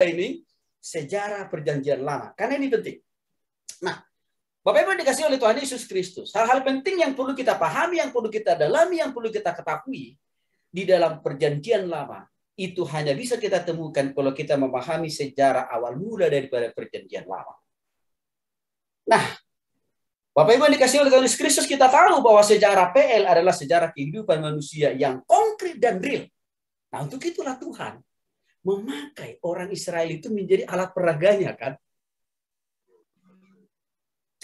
ini sejarah perjanjian lama. Karena ini penting. Nah, Bapak Ibu dikasih oleh Tuhan Yesus Kristus. Hal-hal penting yang perlu kita pahami, yang perlu kita dalami, yang perlu kita ketahui di dalam perjanjian lama. Itu hanya bisa kita temukan kalau kita memahami sejarah awal mula daripada perjanjian lama. Nah, Bapak Ibu yang dikasih oleh Tuhan Yesus Kristus, kita tahu bahwa sejarah PL adalah sejarah kehidupan manusia yang konkret dan real. Nah, untuk itulah Tuhan memakai orang Israel itu menjadi alat peraganya, kan?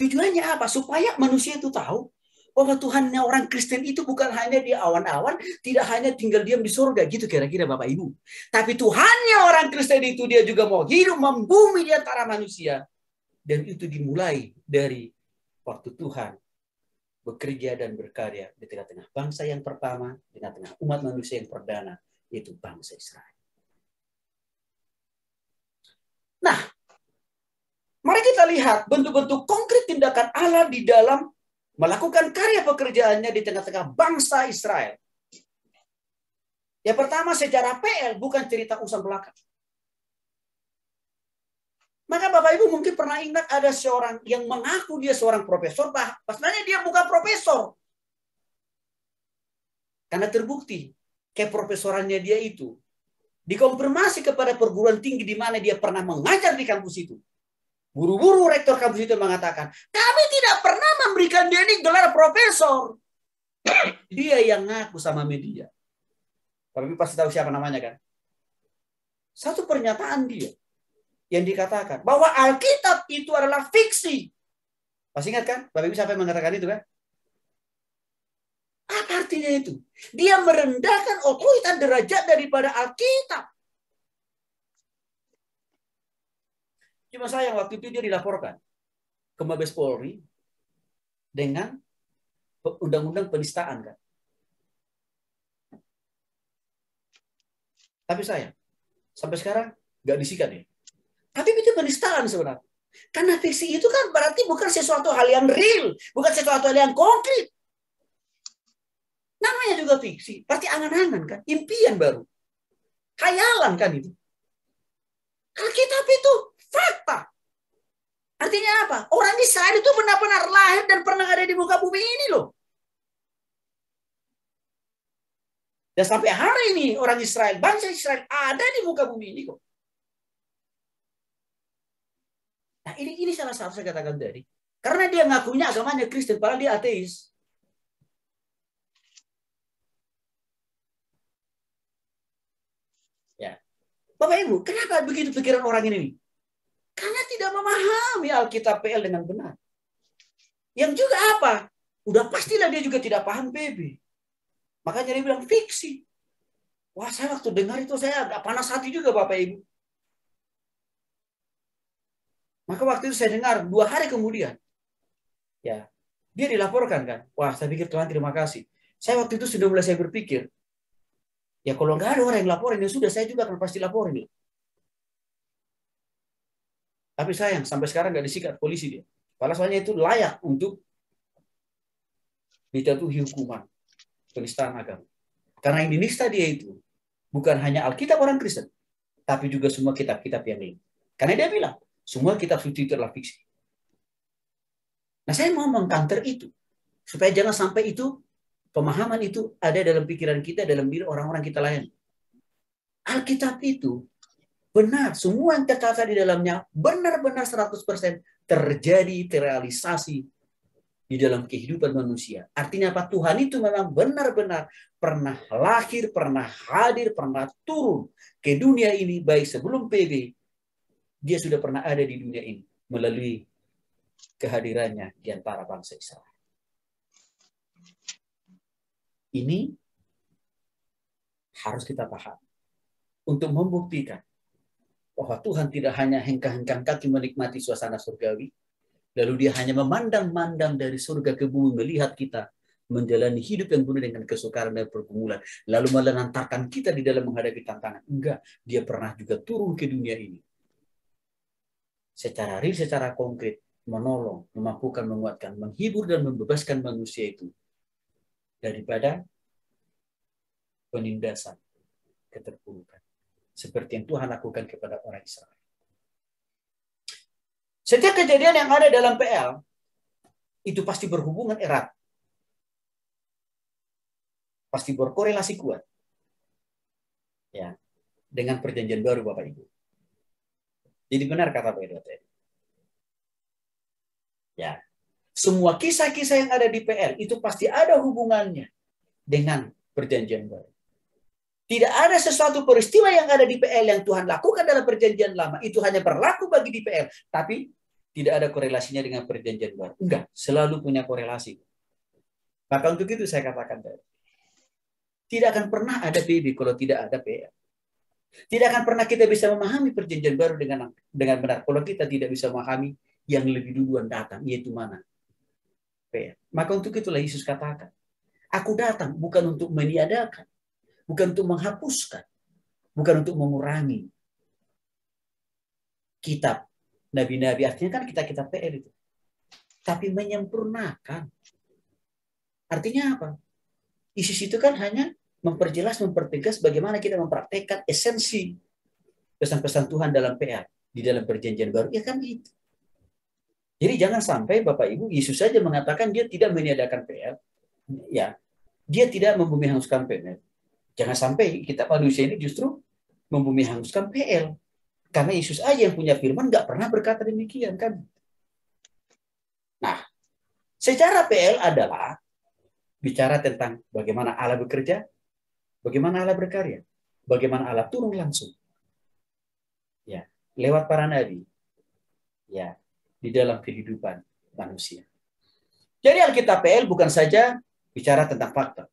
Tujuannya apa? Supaya manusia itu tahu bahwa Tuhannya orang Kristen itu bukan hanya di awan-awan, tidak hanya tinggal diam di surga, gitu kira-kira Bapak Ibu. Tapi Tuhannya orang Kristen itu dia juga mau hidup membumi di antara manusia. Dan itu dimulai dari waktu Tuhan bekerja dan berkarya di tengah-tengah bangsa yang pertama, di tengah-tengah umat manusia yang perdana, yaitu bangsa Israel. Nah, mari kita lihat bentuk-bentuk konkret tindakan Allah di dalam melakukan karya pekerjaannya di tengah-tengah bangsa Israel. Yang pertama, sejarah PL bukan cerita usang belaka. Maka Bapak Ibu mungkin pernah ingat ada seorang yang mengaku dia seorang profesor, sebenarnya dia bukan profesor. Karena terbukti keprofesorannya dia itu dikonfirmasi kepada perguruan tinggi di mana dia pernah mengajar di kampus itu. Guru-guru rektor kampus itu mengatakan, kami tidak pernah memberikan dia ini gelar profesor. Dia yang ngaku sama media. Tapi pasti tahu siapa namanya, kan? Satu pernyataan dia yang dikatakan bahwa Alkitab itu adalah fiksi. Masih ingat kan? Bapak Ibu siapa yang mengatakan itu, kan? Apa artinya itu? Dia merendahkan otoritas derajat daripada Alkitab. Cuma sayang waktu itu dia dilaporkan ke Mabes Polri dengan undang-undang penistaan, kan? Tapi sayang, sampai sekarang nggak disikat ya. Tapi itu penistaan sebenarnya. Karena fiksi itu kan berarti bukan sesuatu hal yang real, bukan sesuatu hal yang konkret. Namanya juga fiksi, berarti angan-angan, kan? Impian baru. Khayalan, kan itu. Alkitab itu fakta. Artinya apa? Orang Israel itu benar-benar lahir dan pernah ada di muka bumi ini loh. Dan sampai hari ini orang Israel, bangsa Israel ada di muka bumi ini kok. Nah, ini salah satu saya katakan tadi. Karena dia ngakunya agamanya Kristen, padahal dia ateis. Ya. Bapak Ibu, kenapa begitu pikiran orang ini? Karena tidak memahami Alkitab PL dengan benar. Yang juga apa? Udah pastilah dia juga tidak paham PB. Makanya dia bilang fiksi. Wah, saya waktu dengar itu saya agak panas hati juga, Bapak Ibu. Maka waktu itu saya dengar 2 hari kemudian, ya, dia dilaporkan, kan. Wah, saya pikir Tuhan terima kasih. Saya waktu itu sudah mulai saya berpikir, ya kalau nggak ada orang yang laporin, ya sudah saya juga akan pasti laporin. Tapi sayang, sampai sekarang nggak disikat polisi dia. Padahal soalnya itu layak untuk dijatuhi hukuman penistaan agama. Karena yang dinista dia itu bukan hanya Alkitab orang Kristen, tapi juga semua kitab-kitab yang lain. Karena dia bilang, semua kitab suci itu adalah fiksi. Nah, saya mau mengcounter itu. Supaya jangan sampai itu, pemahaman itu ada dalam pikiran kita, dalam diri orang-orang kita lain. Alkitab itu benar, semua yang terkata di dalamnya benar-benar 100% terjadi, terrealisasi di dalam kehidupan manusia. Artinya apa? Tuhan itu memang benar-benar pernah lahir, pernah hadir, pernah turun ke dunia ini, baik sebelum PB, dia sudah pernah ada di dunia ini melalui kehadirannya di antara bangsa Israel. Ini harus kita paham untuk membuktikan bahwa Tuhan tidak hanya hengkang-hengkang kaki menikmati suasana surgawi, lalu dia hanya memandang-mandang dari surga ke bumi melihat kita menjalani hidup yang penuh dengan kesukaran dan pergumulan, lalu melantarkan kita di dalam menghadapi tantangan. Enggak, dia pernah juga turun ke dunia ini secara real, secara konkret, menolong, memampukan, menguatkan, menghibur dan membebaskan manusia itu daripada penindasan, keterpurukan. seperti yang Tuhan lakukan kepada orang Israel. Setiap kejadian yang ada dalam PL itu pasti berhubungan erat, pasti berkorelasi kuat, ya, dengan perjanjian baru, Bapak Ibu. Jadi benar kata Pak Edward tadi. Ya, semua kisah-kisah yang ada di PL itu pasti ada hubungannya dengan perjanjian baru. Tidak ada sesuatu peristiwa yang ada di PL yang Tuhan lakukan dalam perjanjian lama itu hanya berlaku bagi di PL, tapi tidak ada korelasinya dengan perjanjian baru. Enggak, selalu punya korelasi. Maka untuk itu saya katakan tadi, tidak akan pernah ada PB kalau tidak ada PL. Tidak akan pernah kita bisa memahami perjanjian baru dengan benar kalau kita tidak bisa memahami yang lebih duluan datang, yaitu mana? PL. Maka untuk itulah Yesus katakan, aku datang bukan untuk meniadakan, bukan untuk menghapuskan, bukan untuk mengurangi kitab nabi-nabi, artinya kan kitab PL itu, tapi menyempurnakan. Artinya apa? Yesus itu kan hanya memperjelas, mempertegas bagaimana kita mempraktekkan esensi pesan-pesan Tuhan dalam PL di dalam perjanjian baru. Ya kan gitu. Jadi jangan sampai Bapak Ibu, Yesus saja mengatakan dia tidak meniadakan PL. Ya, dia tidak membumi hanguskan PL. Jangan sampai kita manusia ini justru membumi hanguskan PL. Karena Yesus aja yang punya firman nggak pernah berkata demikian kan. Nah, secara PL adalah bicara tentang bagaimana Allah bekerja, bagaimana Allah berkarya, bagaimana Allah turun langsung. Ya, lewat para nabi. Ya, di dalam kehidupan manusia. Jadi Alkitab PL bukan saja bicara tentang fakta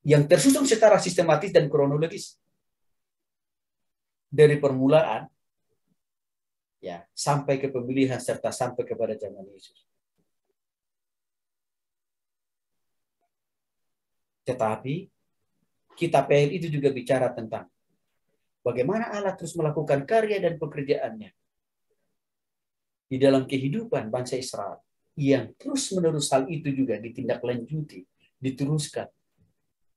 yang tersusun secara sistematis dan kronologis dari permulaan ya sampai ke pemilihan serta sampai kepada zaman Yesus. Tetapi kitab PL itu juga bicara tentang bagaimana Allah terus melakukan karya dan pekerjaannya di dalam kehidupan bangsa Israel yang terus-menerus hal itu juga ditindaklanjuti, diteruskan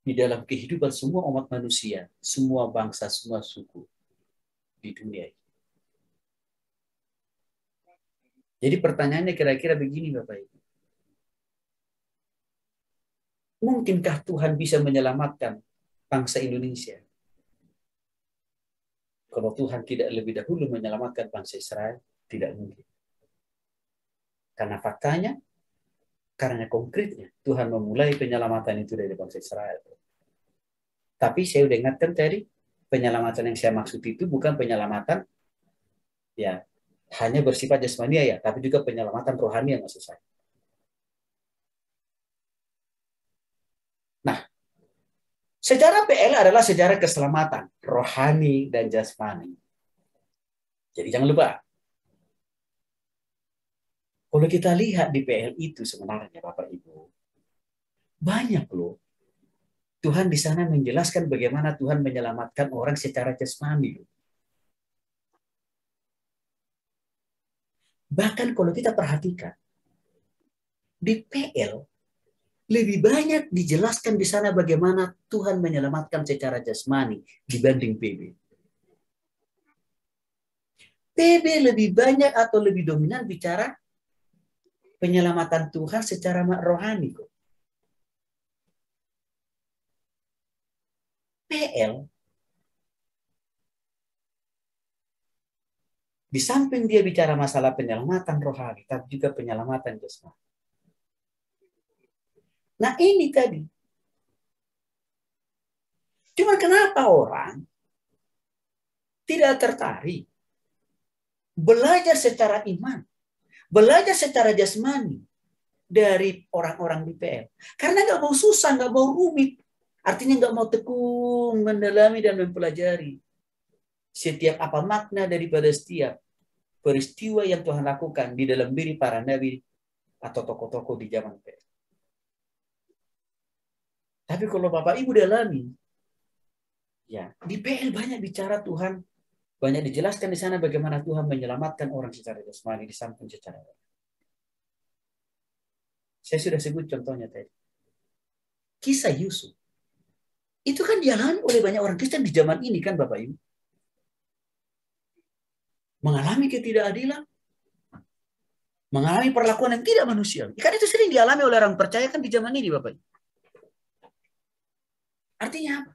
di dalam kehidupan semua umat manusia, semua bangsa, semua suku di dunia. Jadi pertanyaannya kira-kira begini Bapak Ibu. Mungkinkah Tuhan bisa menyelamatkan bangsa Indonesia? Kalau Tuhan tidak lebih dahulu menyelamatkan bangsa Israel, tidak mungkin. Karena faktanya, karena konkretnya, Tuhan memulai penyelamatan itu dari bangsa Israel. Tapi saya sudah ingatkan tadi, penyelamatan yang saya maksud itu bukan penyelamatan ya hanya bersifat jasmania ya, tapi juga penyelamatan rohani yang maksud saya. Nah, sejarah PL adalah sejarah keselamatan rohani dan jasmani. Jadi jangan lupa. Kalau kita lihat di PL itu sebenarnya Bapak Ibu, banyak loh. Tuhan di sana menjelaskan bagaimana Tuhan menyelamatkan orang secara jasmani. Bahkan kalau kita perhatikan, di PL lebih banyak dijelaskan di sana bagaimana Tuhan menyelamatkan secara jasmani dibanding PB. PB lebih banyak atau lebih dominan bicara penyelamatan Tuhan secara rohani. PL di samping dia bicara masalah penyelamatan rohani, tapi juga penyelamatan jasmani. Nah ini tadi. Cuma kenapa orang tidak tertarik belajar secara iman, belajar secara jasmani dari orang-orang di PL? Karena nggak mau susah, nggak mau rumit. Artinya nggak mau tekun, mendalami dan mempelajari setiap apa makna daripada setiap peristiwa yang Tuhan lakukan di dalam diri para nabi atau tokoh-tokoh di zaman PL. Tapi kalau Bapak Ibu dalami, ya di PL banyak bicara Tuhan, banyak dijelaskan di sana bagaimana Tuhan menyelamatkan orang secara jasmani di samping secara rohani. Saya sudah sebut contohnya tadi. Kisah Yusuf. Itu kan dialami oleh banyak orang Kristen di zaman ini kan Bapak Ibu. Mengalami ketidakadilan, mengalami perlakuan yang tidak manusiawi. Kan itu sering dialami oleh orang percaya kan di zaman ini Bapak Ibu. Artinya apa?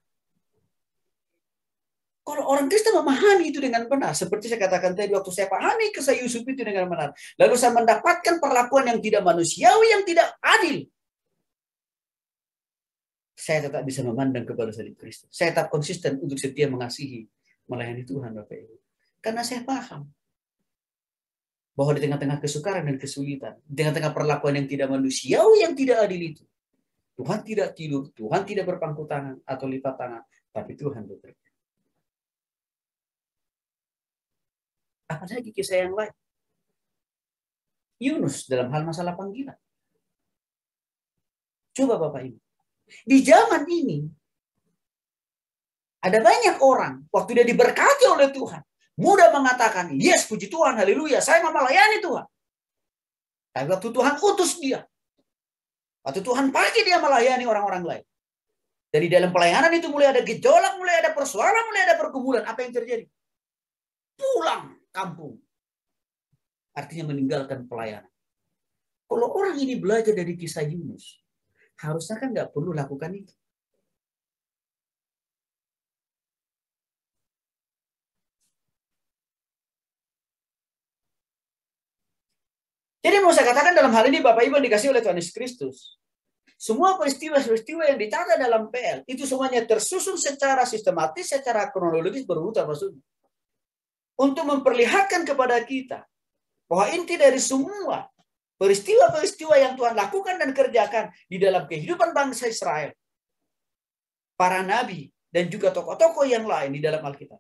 Kalau orang Kristen memahami itu dengan benar, seperti saya katakan tadi, waktu saya pahami kisah Yusuf itu dengan benar, lalu saya mendapatkan perlakuan yang tidak manusiawi, yang tidak adil, saya tetap bisa memandang kepada salib Kristus. Saya tetap konsisten untuk setia mengasihi, melayani Tuhan Bapak Ibu. Karena saya paham bahwa di tengah-tengah kesukaran dan kesulitan, di tengah-tengah perlakuan yang tidak manusiawi, yang tidak adil itu, Tuhan tidak tidur, Tuhan tidak berpangku tangan atau lipat tangan, tapi Tuhan bekerja. Apalagi kisah yang lain. Yunus dalam hal masalah panggilan. Coba Bapak Ibu. Di zaman ini, ada banyak orang, waktu dia diberkati oleh Tuhan, mudah mengatakan, yes, puji Tuhan, haleluya, saya mau melayani Tuhan. Tapi waktu Tuhan utus dia, waktu Tuhan pakai dia melayani orang-orang lain. Dari dalam pelayanan itu mulai ada gejolak, mulai ada persoalan, mulai ada pergumulan. Apa yang terjadi? Pulang kampung. Artinya meninggalkan pelayanan. Kalau orang ini belajar dari kisah Yunus, harusnya kan nggak perlu lakukan itu. Jadi mau saya katakan dalam hal ini Bapak Ibu yang dikasih oleh Tuhan Yesus Kristus, semua peristiwa-peristiwa yang dicatat dalam PL itu semuanya tersusun secara sistematis, secara kronologis berurutan maksudnya. Untuk memperlihatkan kepada kita bahwa inti dari semua peristiwa-peristiwa yang Tuhan lakukan dan kerjakan di dalam kehidupan bangsa Israel, para nabi, dan juga tokoh-tokoh yang lain di dalam Alkitab.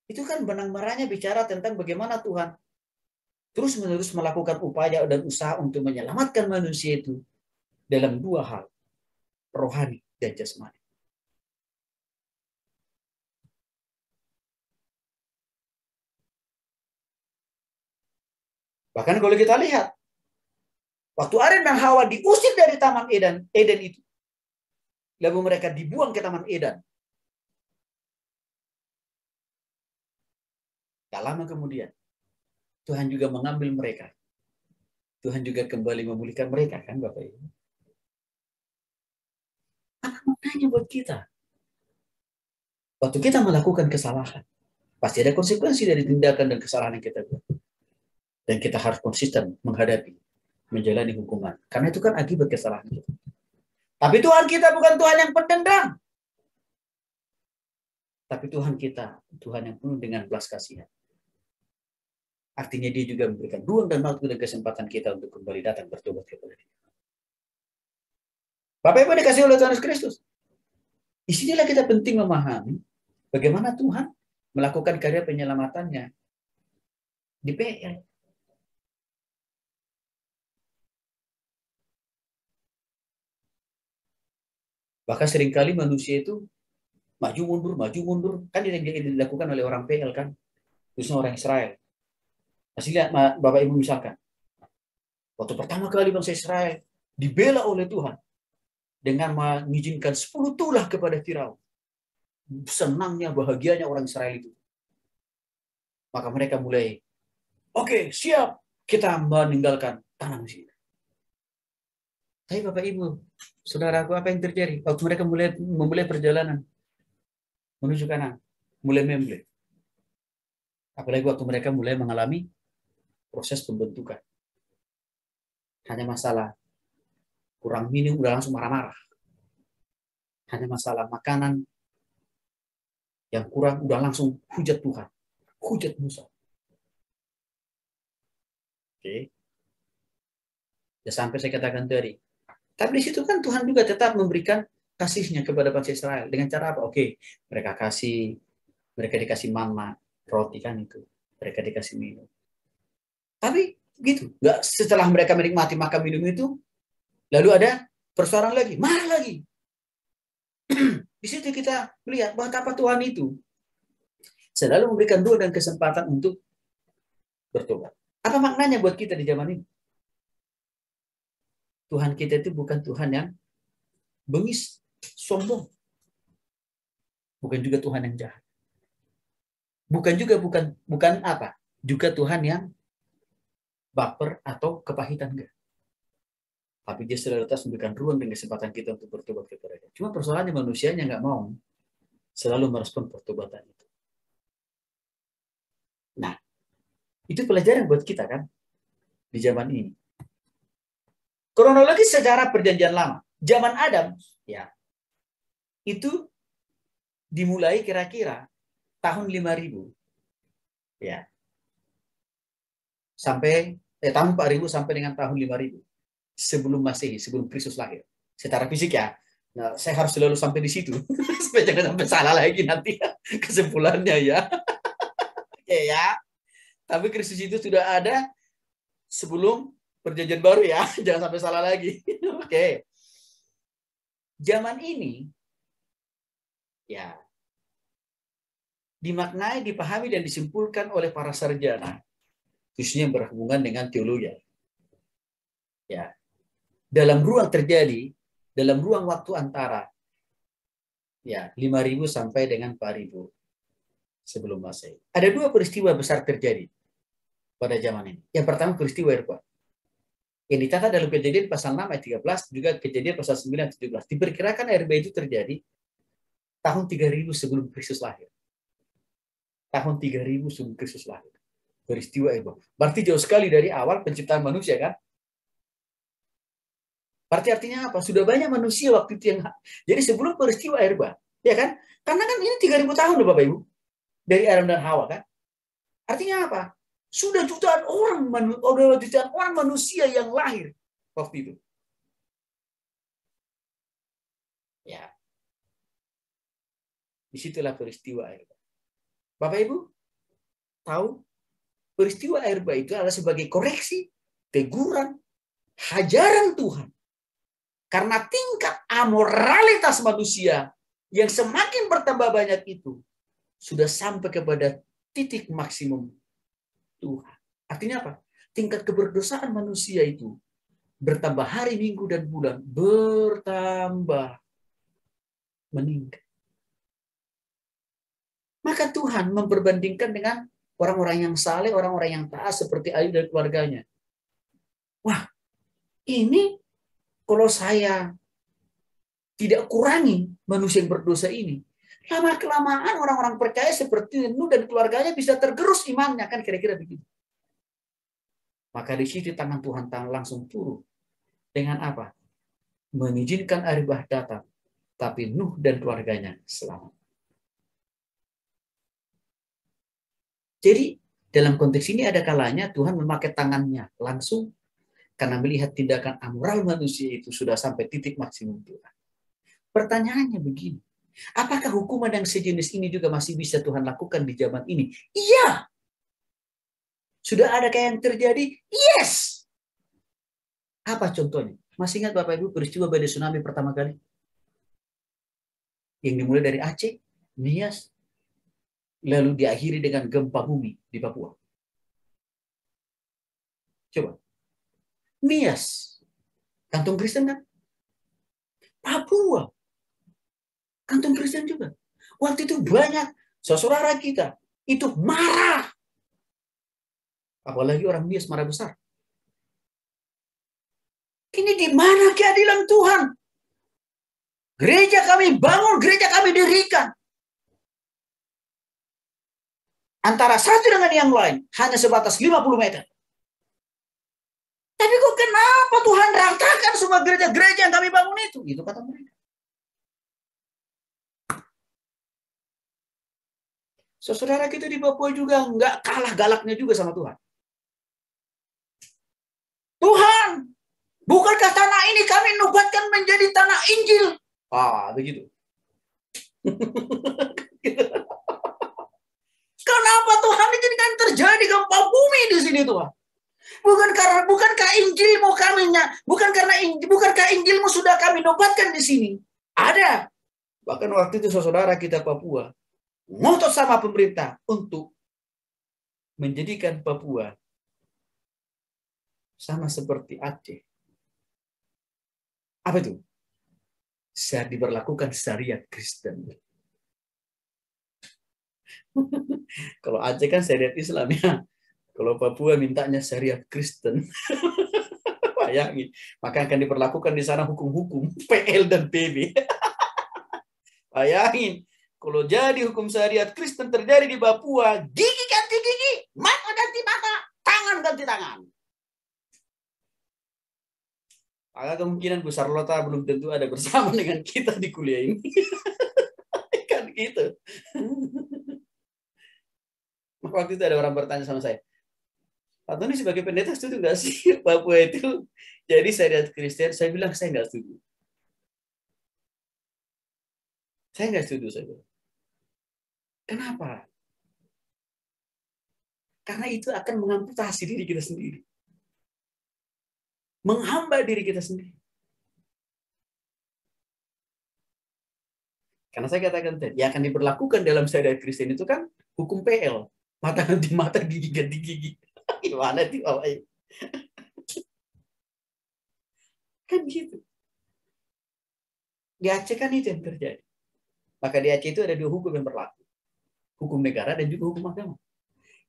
Itu kan benang-merahnya bicara tentang bagaimana Tuhan terus-menerus melakukan upaya dan usaha untuk menyelamatkan manusia itu dalam dua hal, rohani dan jasmani. Bahkan kalau kita lihat, waktu Adam dan Hawa diusir dari Taman Eden itu, lalu mereka dibuang ke Taman Eden. Tak lama kemudian, Tuhan juga mengambil mereka. Tuhan juga kembali memulihkan mereka, kan Bapak Ibu? Apa maknanya buat kita? Waktu kita melakukan kesalahan, pasti ada konsekuensi dari tindakan dan kesalahan yang kita buat. Dan kita harus konsisten menghadapi, menjalani hukuman. Karena itu kan akibat kesalahan kita. Tapi Tuhan kita bukan Tuhan yang pendendam. Tapi Tuhan kita, Tuhan yang penuh dengan belas kasihan. Artinya dia juga memberikan ruang dan waktu dan kesempatan kita untuk kembali datang bertobat kepada dia. Bapak Ibu dikasih oleh Tuhan Yesus Kristus. Disinilah kita penting memahami bagaimana Tuhan melakukan karya penyelamatannya di PL. Bahkan seringkali manusia itu maju mundur. Kan yang dilakukan oleh orang PL kan. Khususnya orang Israel. Masih lihat Bapak Ibu misalkan. Waktu pertama kali bangsa Israel dibela oleh Tuhan. Dengan mengizinkan 10 tulah kepada Firaun. Senangnya, bahagianya orang Israel itu. Maka mereka mulai, oke, siap. Kita meninggalkan tanah Mesir. Tapi Bapak Ibu, saudaraku, apa yang terjadi? Waktu mereka memulai perjalanan menuju kanan, mulai membeli. Apalagi waktu mereka mulai mengalami proses pembentukan. Hanya masalah kurang minum, udah langsung marah-marah. Hanya masalah makanan yang kurang, udah langsung hujat Tuhan. Hujat Musa. Oke. Ya sampai saya katakan tadi. Tapi di situ kan Tuhan juga tetap memberikan kasihnya kepada bangsa Israel. Dengan cara apa? Oke, mereka dikasih mana, roti kan itu. Mereka dikasih minum. Tapi gitu, nggak setelah mereka menikmati makan minum itu, lalu ada persoalan lagi, marah lagi. Di situ kita melihat bahwa apa Tuhan itu selalu memberikan ruang dan kesempatan untuk bertobat. Apa maknanya buat kita di zaman ini? Tuhan kita itu bukan Tuhan yang bengis, sombong. bukan juga Tuhan yang jahat. Bukan apa? Juga Tuhan yang baper atau kepahitan, enggak. Tapi dia selalu terus memberikan ruang dan kesempatan kita untuk bertobat kepada Dia. Cuma persoalannya manusianya nggak mau selalu merespon pertobatan itu. Nah, itu pelajaran buat kita kan di zaman ini. Kronologis sejarah perjanjian lama, zaman Adam, ya, itu dimulai kira-kira tahun 5000, ya, sampai tahun 4000 sampai dengan tahun 5000 sebelum Masehi, sebelum Kristus lahir. Secara fisik ya. Nah, saya harus selalu sampai di situ supaya jangan sampai salah lagi nanti kesimpulannya ya. Oke ya. Tapi Kristus itu sudah ada sebelum perjanjian baru ya. Jangan sampai salah lagi. Oke. Zaman ini ya dimaknai, dipahami dan disimpulkan oleh para sarjana khususnya yang berhubungan dengan teologi. Ya. Dalam ruang waktu antara ya 5000 sampai dengan 4000 sebelum Masehi. Ada dua peristiwa besar terjadi pada zaman ini. Yang pertama peristiwa air bah. Yang dicatat dalam Kejadian pasal 6 ayat 13, juga Kejadian pasal 9 ayat 17. Diperkirakan air bah itu terjadi tahun 3000 sebelum Kristus lahir. Tahun 3000 sebelum Kristus lahir. Peristiwa air bah. Berarti jauh sekali dari awal penciptaan manusia kan? Berarti artinya apa? Sudah banyak manusia waktu itu yang... Jadi sebelum peristiwa air bah, ya kan? Karena kan ini 3000 tahun loh Bapak Ibu. Dari Adam dan Hawa kan? Artinya apa? Sudah jutaan orang manusia yang lahir waktu itu. Ya. Disitulah peristiwa air bah. Bapak Ibu tahu peristiwa air bah itu adalah sebagai koreksi, teguran, hajaran Tuhan. Karena tingkat amoralitas manusia yang semakin bertambah banyak itu sudah sampai kepada titik maksimum Tuhan. Artinya apa? Tingkat keberdosaan manusia itu bertambah hari, minggu, dan bulan. Bertambah. Meningkat. Maka Tuhan memperbandingkan dengan orang-orang yang saleh, orang-orang yang taat seperti Ayub dan keluarganya. Wah, ini kalau saya tidak kurangi manusia yang berdosa ini, lama-kelamaan orang-orang percaya seperti Nuh dan keluarganya bisa tergerus imannya, kan kira-kira begitu. Maka di situ tangan Tuhan langsung turun. Dengan apa? Mengizinkan air bah datang, tapi Nuh dan keluarganya selamat. Jadi dalam konteks ini ada kalanya Tuhan memakai tangannya langsung karena melihat tindakan amoral manusia itu sudah sampai titik maksimum Tuhan. Pertanyaannya begini, apakah hukuman yang sejenis ini juga masih bisa Tuhan lakukan di zaman ini? Iya. Sudah ada kayak yang terjadi? Yes. Apa contohnya? Masih ingat Bapak Ibu peristiwa badai tsunami pertama kali? Yang dimulai dari Aceh, Nias, lalu diakhiri dengan gempa bumi di Papua. Coba. Nias, kantung Kristen kan? Papua, kantung Kristen juga. Waktu itu banyak saudara kita itu marah. Apalagi orang Nias marah besar. Ini di mana keadilan Tuhan? Gereja kami bangun, gereja kami dirikan. Antara satu dengan yang lain hanya sebatas 50 meter. Tapi kok kenapa Tuhan ratakan semua gereja-gereja yang kami bangun itu? Itu kata mereka. Saudara kita di Papua juga nggak kalah galaknya juga sama Tuhan. Tuhan, bukankah tanah ini kami nubuatkan menjadi tanah Injil? Begitu. Kenapa Tuhan izinkan terjadi gempa bumi di sini Tuhan? Bukankah Injilmu sudah kami nubuatkan di sini? Ada. Bahkan waktu itu saudara kita Papua ngotot sama pemerintah untuk menjadikan Papua sama seperti Aceh. Apa itu? Diberlakukan syariat Kristen. Kalau Aceh kan syariat Islam ya. Kalau Papua mintanya syariat Kristen. Bayangin. Maka akan diperlakukan di sana hukum-hukum PL dan PB. Bayangin. Kalau jadi hukum syariat Kristen terjadi di Papua, gigi ganti gigi, mata ganti mata, tangan ganti tangan. Maka kemungkinan Bu Charlotte belum tentu ada bersama dengan kita di kuliah ini. Kan gitu. Maka waktu itu ada orang bertanya sama saya, Pak Tony sebagai pendeta setuju nggak sih Papua itu jadi syariat Kristen? Saya bilang saya nggak setuju. Saya nggak setuju. Saya bilang. Kenapa? Karena itu akan mengamputasi diri kita sendiri. Menghamba diri kita sendiri. Karena saya katakan tadi, yang akan diberlakukan dalam syariat Kristen itu kan hukum PL. Mata ganti mata, gigi ganti gigi. Gimana sih Bapak Ibu? Kan gitu. Di Aceh kan itu yang terjadi. Maka di Aceh itu ada dua hukum yang berlaku. Hukum negara dan juga hukum agama.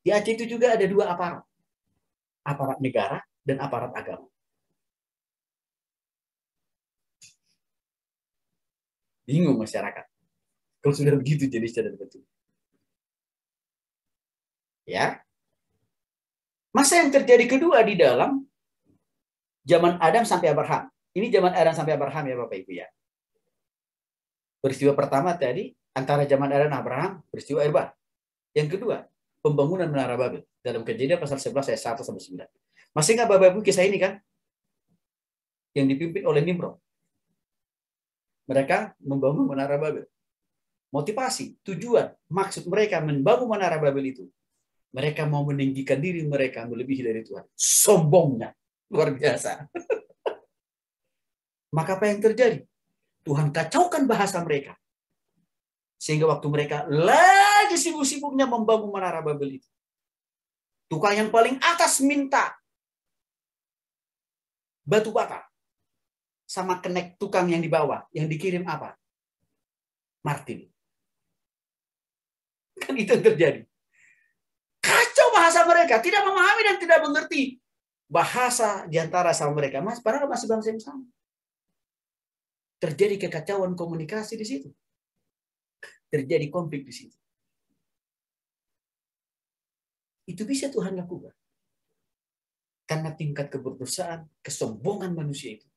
Di Aceh itu juga ada dua aparat. Aparat negara dan aparat agama. Bingung masyarakat. Kalau sudah begitu jadi secara betul. Ya. Masa yang terjadi kedua di dalam zaman Adam sampai Abraham. Ini zaman Adam sampai Abraham ya Bapak Ibu ya. Peristiwa pertama tadi antara zaman Adam dan Abraham, peristiwa air bah. Yang kedua, pembangunan Menara Babel. Dalam Kejadian pasal 11 ayat 1 sampai 9. Masih nggak Bapak Ibu kisah ini kan? Yang dipimpin oleh Nimrod. Mereka membangun Menara Babel. Motivasi, tujuan, maksud mereka membangun Menara Babel itu. Mereka mau meninggikan diri mereka melebihi dari Tuhan. Sombongnya. Luar biasa. Maka apa yang terjadi? Tuhan kacaukan bahasa mereka. Sehingga waktu mereka lagi sibuk-sibuknya membangun Menara Babel itu. Tukang yang paling atas minta batu bata. Sama kenek tukang yang di bawah. Yang dikirim apa? Martin. Kan itu yang terjadi. Kacau bahasa mereka. Tidak memahami dan tidak mengerti bahasa di antara sama mereka. Padahal masih bangsa yang sama. Terjadi kekacauan komunikasi di situ. Terjadi konflik di situ. Itu bisa Tuhan lakukan. Karena tingkat keberdosan, kesombongan manusia itu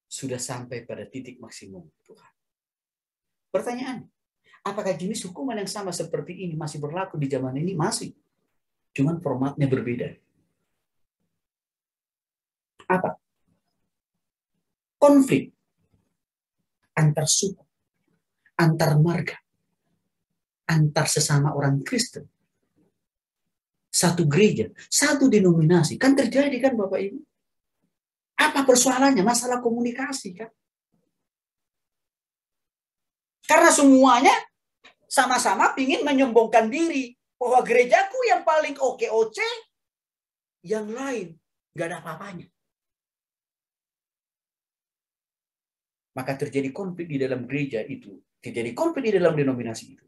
sudah sampai pada titik maksimum Tuhan. Pertanyaan, apakah jenis hukuman yang sama seperti ini masih berlaku di zaman ini? Masih. Cuman formatnya berbeda. Apa? Konflik antar suku, antar marga, antar sesama orang Kristen. Satu gereja, satu denominasi. Kan terjadi kan Bapak Ibu? Apa persoalannya? Masalah komunikasi kan? Karena semuanya sama-sama ingin menyombongkan diri. Bahwa gerejaku yang paling oke-oce, yang lain gak ada apa-apanya. Maka terjadi konflik di dalam gereja itu. Terjadi konflik di dalam denominasi itu.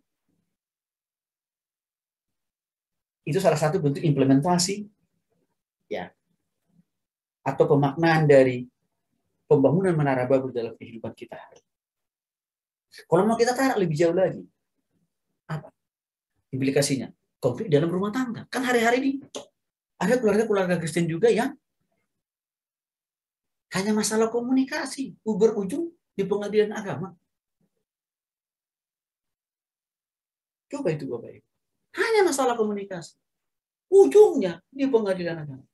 Itu salah satu bentuk implementasi ya atau pemaknaan dari pembangunan Menara Babel dalam kehidupan kita. Kalau mau kita tarik lebih jauh lagi, apa implikasinya? Konflik dalam rumah tangga. Kan hari-hari ini ada keluarga-keluarga Kristen juga yang hanya masalah komunikasi, berujung di pengadilan agama. Coba itu Bapak Ibu. Hanya masalah komunikasi. Ujungnya di pengadilan agama.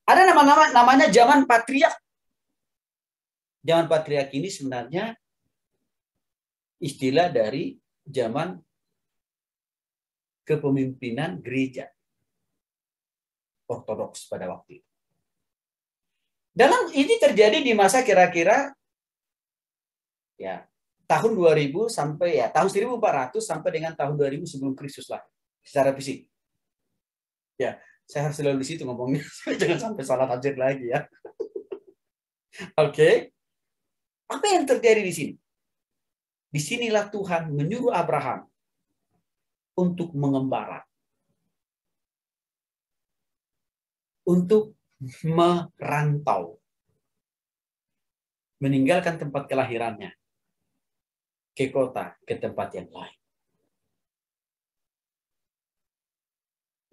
Ada namanya zaman patriark. Zaman patriark ini sebenarnya istilah dari zaman kepemimpinan gereja Ortodoks pada waktu itu. Dalam ini terjadi di masa kira-kira ya tahun 2000 sampai ya tahun 1400 sampai dengan tahun 2000 sebelum Kristus lah secara fisik. Ya, saya harus selalu di situ ngomongnya. Jangan sampai salah tafsir lagi ya. Oke. Apa yang terjadi di sini? Disinilah Tuhan menyuruh Abraham untuk mengembara, untuk merantau, meninggalkan tempat kelahirannya ke kota, ke tempat yang lain.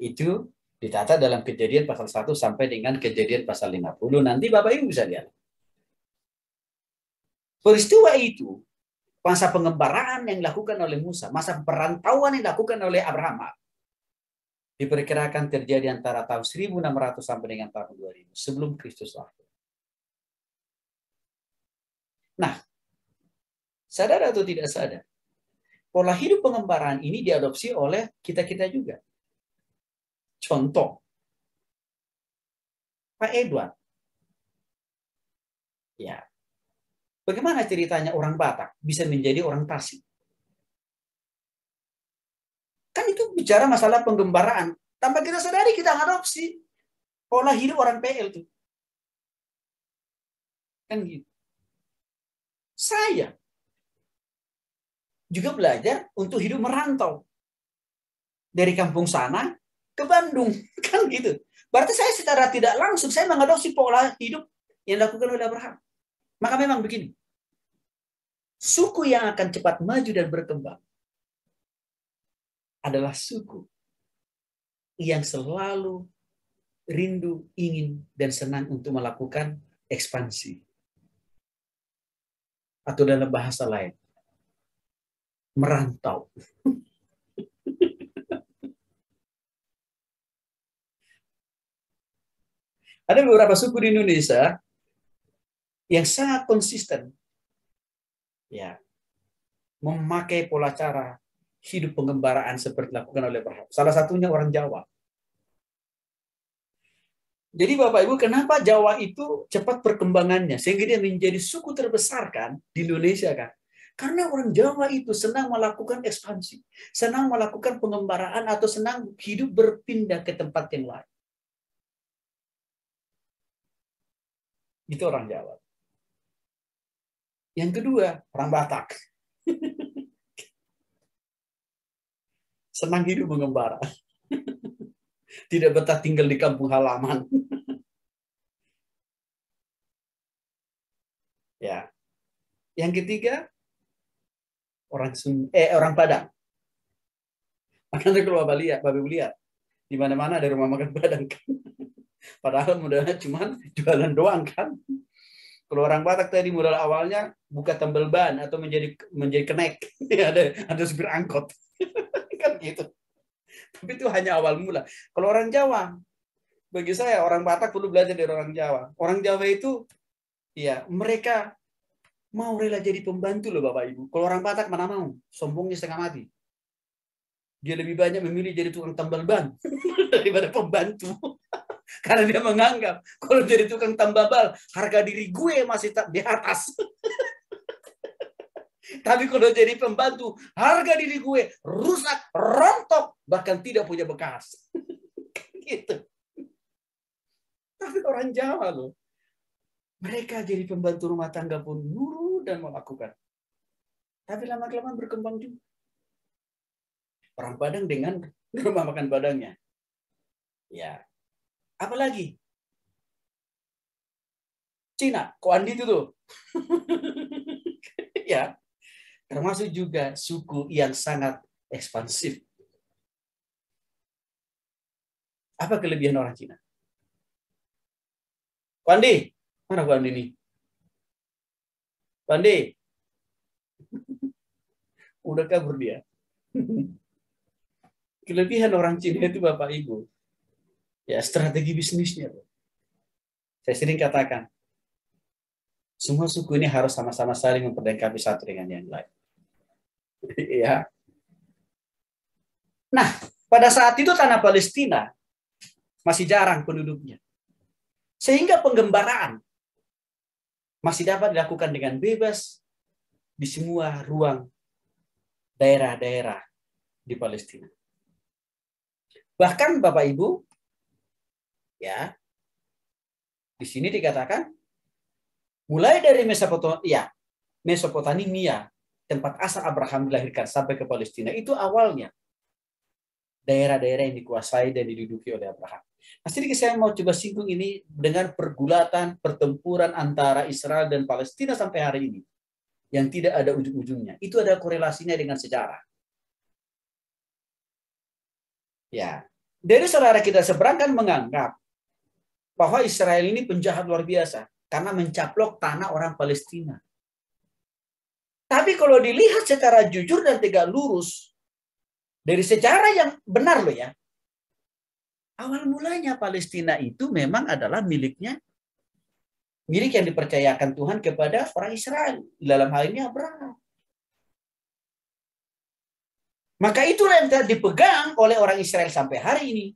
Itu ditata dalam Kejadian pasal 1 sampai dengan Kejadian pasal 50. Nanti Bapak Ibu bisa lihat. Peristiwa itu, masa pengembaraan yang dilakukan oleh Musa, masa perantauan yang dilakukan oleh Abraham, diperkirakan terjadi antara tahun 1600 sampai dengan tahun 2000 sebelum Kristus lahir. Nah, sadar atau tidak sadar, pola hidup pengembaraan ini diadopsi oleh kita-kita juga. Contoh, Pak Edward. Ya. Bagaimana ceritanya orang Batak bisa menjadi orang Tasik? Kan itu bicara masalah penggembaraan. Tanpa kita sadari kita adopsi pola hidup orang PL itu. Kan gitu. Saya juga belajar untuk hidup merantau. Dari kampung sana ke Bandung. Kan gitu. Berarti saya secara tidak langsung saya mengadopsi pola hidup yang dilakukan oleh Abraham. Maka memang begini. Suku yang akan cepat maju dan berkembang adalah suku yang selalu rindu, ingin, dan senang untuk melakukan ekspansi. Atau dalam bahasa lain, merantau. Ada beberapa suku di Indonesia yang sangat konsisten ya memakai pola cara hidup pengembaraan seperti dilakukan oleh Abraham. Salah satunya orang Jawa. Jadi Bapak Ibu, kenapa Jawa itu cepat perkembangannya sehingga dia menjadi suku terbesar kan di Indonesia kan? Karena orang Jawa itu senang melakukan ekspansi, senang melakukan pengembaraan atau senang hidup berpindah ke tempat yang lain. Itu orang Jawa. Yang kedua, orang Batak. Senang hidup mengembara. Tidak betah tinggal di kampung halaman. Ya. Yang ketiga, orang Padang. Makanya kalau Bapak lihat, di mana-mana ada rumah makan Padang kan. Padahal modalnya cuma jualan doang kan. Kalau orang Batak tadi modal awalnya buka tambal ban atau menjadi kenek, ada supir angkot, kan gitu. Tapi itu hanya awal mula. Kalau orang Jawa, bagi saya orang Batak perlu belajar dari orang Jawa. Orang Jawa itu, ya mereka mau rela jadi pembantu loh Bapak Ibu. Kalau orang Batak mana mau, sombongnya setengah mati. Dia lebih banyak memilih jadi tukang tambal ban daripada pembantu. Karena dia menganggap kalau jadi tukang tambal ban, harga diri gue masih di atas. Tapi kalau jadi pembantu, harga diri gue rusak, rontok, bahkan tidak punya bekas. Gitu. Tapi orang Jawa loh, mereka jadi pembantu rumah tangga pun nurut dan melakukan. Tapi lama-kelamaan berkembang juga. Orang Padang dengan rumah makan Padangnya. Ya. Apalagi? Cina, Koandi itu tuh. Ya. Termasuk juga suku yang sangat ekspansif. Apa kelebihan orang Cina? Koandi, mana Koandi nih? Koandi. Udah kabur dia. Kelebihan orang Cina itu Bapak Ibu. Ya, strategi bisnisnya. Saya sering katakan, semua suku ini harus sama-sama saling memperlengkapi satu dengan yang lain. Ya. Nah, pada saat itu tanah Palestina masih jarang penduduknya. Sehingga penggembaraan masih dapat dilakukan dengan bebas di semua ruang daerah-daerah di Palestina. Bahkan Bapak Ibu, ya, di sini dikatakan mulai dari Mesopotamia, tempat asal Abraham dilahirkan sampai ke Palestina, itu awalnya daerah-daerah yang dikuasai dan diduduki oleh Abraham. Nah, sedikit saya mau coba singgung ini dengan pergulatan, pertempuran antara Israel dan Palestina sampai hari ini, yang tidak ada ujung-ujungnya. Itu ada korelasinya dengan sejarah. Ya, dari saudara kita seberang kan menganggap bahwa Israel ini penjahat luar biasa karena mencaplok tanah orang Palestina. Tapi kalau dilihat secara jujur dan tegak lurus, dari sejarah yang benar loh ya, awal mulanya Palestina itu memang adalah milik yang dipercayakan Tuhan kepada orang Israel. Dalam hal ini Abraham. Maka itulah yang telah dipegang oleh orang Israel sampai hari ini.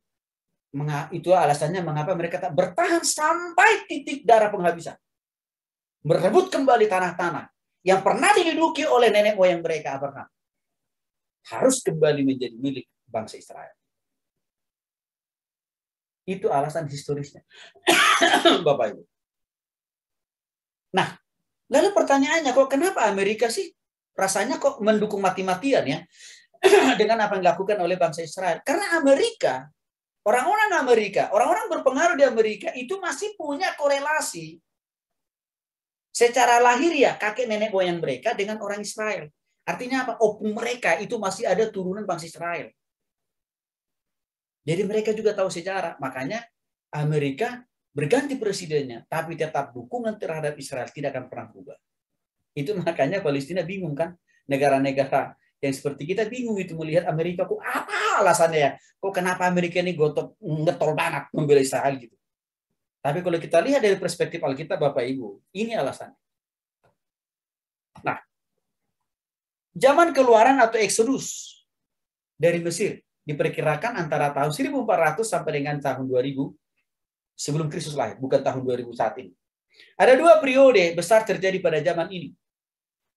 Itu alasannya mengapa mereka tak bertahan sampai titik darah penghabisan. Merebut kembali tanah-tanah yang pernah diduduki oleh nenek moyang mereka Abraham. Harus kembali menjadi milik bangsa Israel. Itu alasan historisnya. Bapak Ibu. Nah, lalu pertanyaannya, kok kenapa Amerika sih rasanya kok mendukung mati-matian ya dengan apa yang dilakukan oleh bangsa Israel? Karena Amerika, orang-orang berpengaruh di Amerika itu masih punya korelasi secara lahir ya kakek nenek moyang mereka dengan orang Israel. Artinya apa? Opung mereka itu masih ada turunan bangsa Israel. Jadi mereka juga tahu sejarah. Makanya Amerika berganti presidennya, tapi tetap dukungan terhadap Israel tidak akan pernah berubah. Itu makanya Palestina bingung kan? Negara-negara yang seperti kita bingung itu melihat Amerika, kok apa alasannya ya? Kok kenapa Amerika ini ngetol banget membela Israel gitu? Tapi kalau kita lihat dari perspektif Alkitab, Bapak Ibu, ini alasannya. Nah, zaman keluaran atau Exodus dari Mesir diperkirakan antara tahun 1400 sampai dengan tahun 2000 sebelum Kristus lahir, bukan tahun 2000 saat ini. Ada dua periode besar terjadi pada zaman ini,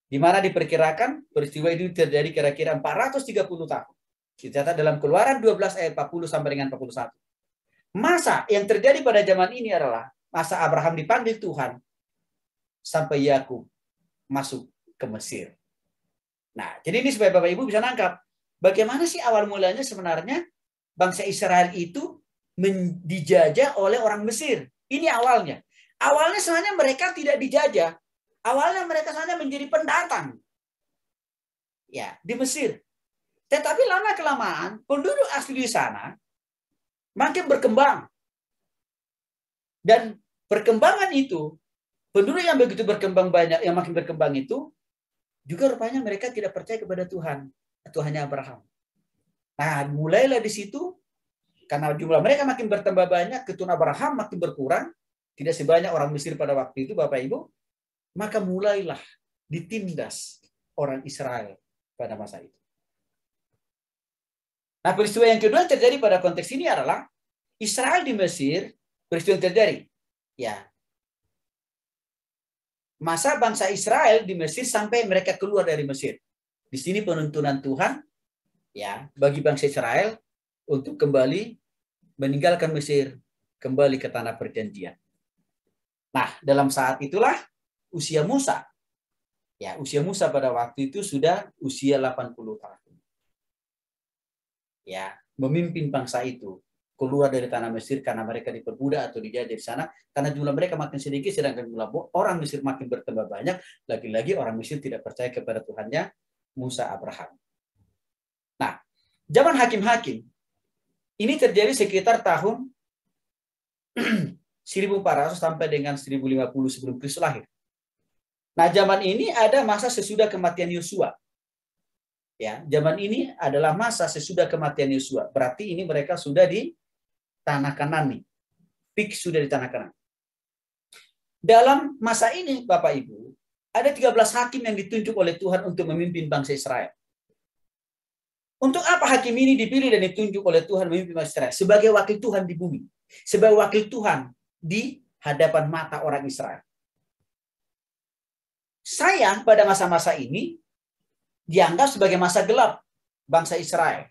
di mana diperkirakan peristiwa itu terjadi kira-kira 430 tahun. Dicatat dalam Keluaran 12 ayat 40 sampai dengan 41. Masa yang terjadi pada zaman ini adalah masa Abraham dipanggil Tuhan sampai Yakub masuk ke Mesir. Nah, jadi ini supaya Bapak Ibu bisa nangkap bagaimana sih awal mulanya sebenarnya bangsa Israel itu dijajah oleh orang Mesir. Ini awalnya. Awalnya sebenarnya mereka tidak dijajah. Awalnya mereka hanya menjadi pendatang. Ya, di Mesir. Tetapi lama-kelamaan penduduk asli di sana makin berkembang. Dan perkembangan itu, penduduk yang begitu berkembang banyak, yang makin berkembang itu, juga rupanya mereka tidak percaya kepada Tuhan. Tuhannya Abraham. Nah, mulailah di situ, karena jumlah mereka makin bertambah banyak, keturunan Abraham makin berkurang, tidak sebanyak orang Mesir pada waktu itu, Bapak Ibu, maka mulailah ditindas orang Israel pada masa itu. Nah, peristiwa yang kedua yang terjadi pada konteks ini adalah Israel di Mesir, peristiwa yang terjadi. Ya. Masa bangsa Israel di Mesir sampai mereka keluar dari Mesir. Di sini penuntunan Tuhan ya bagi bangsa Israel untuk kembali meninggalkan Mesir, kembali ke tanah perjanjian. Nah, dalam saat itulah usia Musa. Ya, usia Musa pada waktu itu sudah usia 80 tahun. Ya, memimpin bangsa itu keluar dari tanah Mesir karena mereka diperbudak atau dijajah di sana, karena jumlah mereka makin sedikit sedangkan jumlah orang Mesir makin bertambah banyak, lagi-lagi orang Mesir tidak percaya kepada Tuhannya Musa Abraham. Nah, zaman hakim-hakim ini terjadi sekitar tahun 1400 sampai dengan 1050 sebelum Kristus lahir. Nah, zaman ini ada masa sesudah kematian Yosua. Ya, zaman ini adalah masa sesudah kematian Yosua. Berarti ini mereka sudah di tanah Kanan nih. Fix sudah di tanah Kanan. Dalam masa ini, Bapak Ibu, ada 13 hakim yang ditunjuk oleh Tuhan untuk memimpin bangsa Israel. Untuk apa hakim ini dipilih dan ditunjuk oleh Tuhan memimpin bangsa Israel? Sebagai wakil Tuhan di bumi. Sebagai wakil Tuhan di hadapan mata orang Israel. Sayang pada masa-masa ini dianggap sebagai masa gelap bangsa Israel.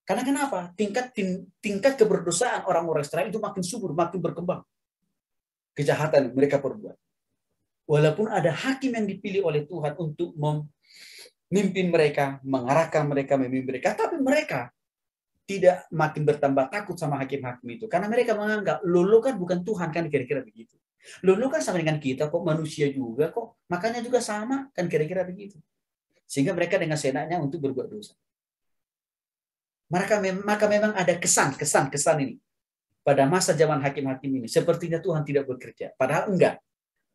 Karena kenapa? Tingkat keberdosaan orang-orang Israel itu makin subur, makin berkembang. Kejahatan mereka perbuat. Walaupun ada hakim yang dipilih oleh Tuhan untuk memimpin mereka, mengarahkan mereka, memimpin mereka, tapi mereka tidak makin bertambah takut sama hakim-hakim itu. Karena mereka menganggap, lo kan bukan Tuhan, kan kira-kira begitu. Lo kan sama dengan kita kok, manusia juga kok, makanya juga sama, kan kira-kira begitu. Sehingga mereka dengan seenaknya untuk berbuat dosa. Maka memang ada kesan ini. Pada masa zaman hakim-hakim ini, sepertinya Tuhan tidak bekerja. Padahal enggak.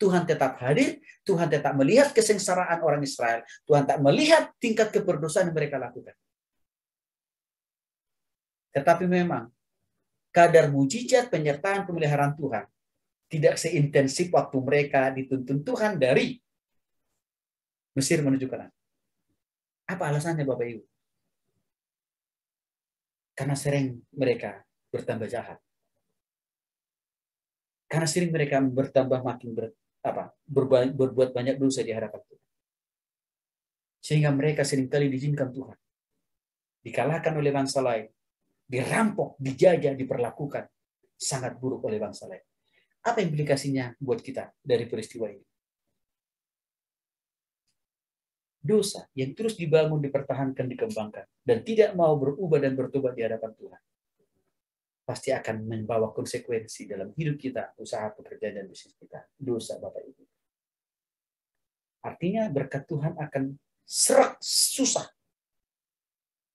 Tuhan tetap hadir, Tuhan tetap melihat kesengsaraan orang Israel, Tuhan tak melihat tingkat keberdosaan yang mereka lakukan. Tetapi memang kadar mujizat penyertaan pemeliharaan Tuhan tidak seintensif waktu mereka dituntun Tuhan dari Mesir menuju Kanaan. Apa alasannya Bapak Ibu? Karena sering mereka bertambah jahat. Karena sering mereka bertambah makin berbuat banyak dosa di hadapan Tuhan. Sehingga mereka seringkali diizinkan Tuhan dikalahkan oleh bangsa lain, dirampok, dijajah, diperlakukan sangat buruk oleh bangsa lain. Apa implikasinya buat kita dari peristiwa ini? Dosa yang terus dibangun, dipertahankan, dikembangkan, dan tidak mau berubah dan bertobat di hadapan Tuhan, pasti akan membawa konsekuensi dalam hidup kita, usaha, pekerjaan, dan bisnis kita. Dosa, Bapak Ibu. Artinya berkat Tuhan akan susah